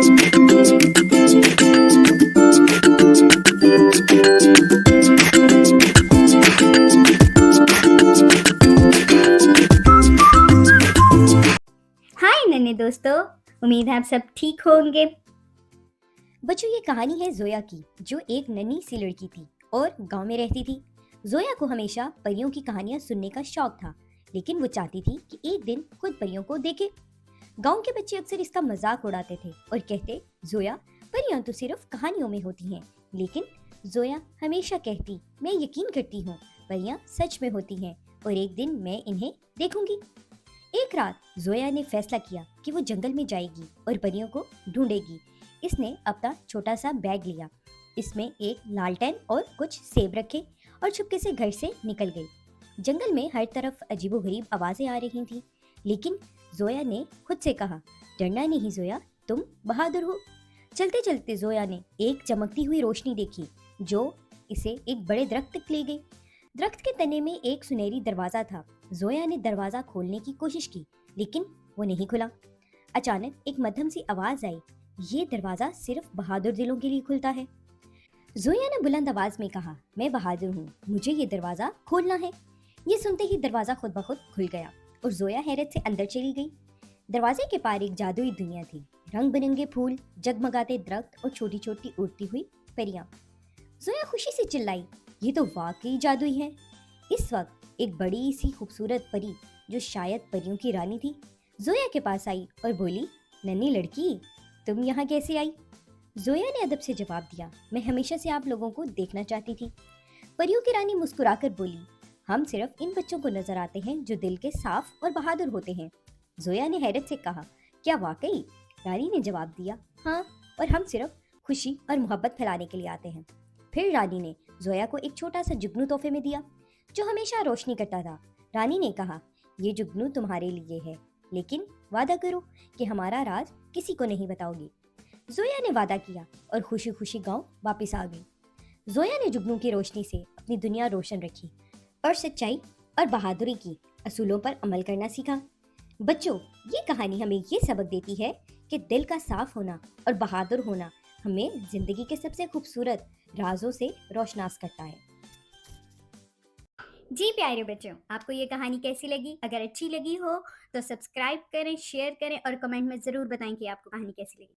हाय नन्हे दोस्तों, उम्मीद है आप सब ठीक होंगे। बच्चों, ये कहानी है जोया की, जो एक नन्ही सी लड़की थी और गांव में रहती थी। जोया को हमेशा परियों की कहानियां सुनने का शौक था, लेकिन वो चाहती थी कि एक दिन खुद परियों को देखे। गांव के बच्चे अक्सर इसका मजाक उड़ाते थे और कहते, जोया, परियां तो सिर्फ कहानियों में होती हैं। लेकिन जोया हमेशा कहती, मैं यकीन करती हूँ, परियां सच में होती हैं और एक दिन मैं इन्हें देखूंगी। एक रात जोया ने फैसला किया कि वो जंगल में जाएगी और परियों को ढूंढेगी। इसने अपना छोटा सा बैग लिया, इसमें एक लालटेन और कुछ सेब रखे और चुपके से घर से निकल गई। जंगल में हर तरफ अजीबोगरीब आवाजें आ रही थीं, लेकिन जोया ने खुद से कहा, डरना नहीं जोया, तुम बहादुर हो। चलते चलते जोया ने एक चमकती हुई रोशनी देखी जो इसे एक बड़े दरख्त तक ले गई। दरख्त के तने में एक सुनहरी दरवाजा था। जोया ने दरवाजा खोलने की कोशिश की, लेकिन वो नहीं खुला। अचानक एक मध्यम सी आवाज आई, ये दरवाजा सिर्फ बहादुर दिलों के लिए खुलता है। जोया ने बुलंद आवाज में कहा, मैं बहादुर हूँ, मुझे ये दरवाजा खोलना है। ये सुनते ही दरवाजा खुद ब खुद खुल गया और जोया हैरत से अंदर चली गई। दरवाजे के पार एक जादुई दुनिया थी, रंग बिरंगे फूल, जगमगाते दरख्त और छोटी छोटी उड़ती हुई परियां। जोया खुशी से चिल्लाई, ये तो वाकई जादुई है। इस वक्त एक बड़ी सी खूबसूरत परी, जो शायद परियों की रानी थी, जोया के पास आई और बोली, नन्ही लड़की, तुम यहाँ कैसे आई? जोया ने अदब से जवाब दिया, मैं हमेशा से आप लोगों को देखना चाहती थी। परियों की रानी मुस्कुराकर बोली, हम सिर्फ इन बच्चों को नजर आते हैं जो दिल के साफ और बहादुर होते हैं। जोया ने हैरत से कहा, क्या वाकई? रानी ने जवाब दिया, हाँ, और हम सिर्फ खुशी और मोहब्बत फैलाने के लिए आते हैं। फिर रानी ने जोया को एक छोटा सा जुगनू तोहफे में दिया, जो हमेशा रोशनी करता था। रानी ने कहा, ये जुगनू तुम्हारे लिए है, लेकिन वादा करो कि हमारा राज किसी को नहीं बताओगी। जोया ने वादा किया और खुशी खुशी गांव वापस आ गई। जोया ने जुगनू की रोशनी से अपनी दुनिया रोशन रखी और सच्चाई और बहादुरी की असूलों पर अमल करना सीखा। बच्चों, ये कहानी हमें ये सबक देती है कि दिल का साफ होना और बहादुर होना हमें जिंदगी के सबसे खूबसूरत राजों से रोशनास करता है। जी प्यारे बच्चों, आपको ये कहानी कैसी लगी? अगर अच्छी लगी हो तो सब्सक्राइब करें, शेयर करें और कमेंट में ज़रूर बताएं कि आपको कहानी कैसी लगी।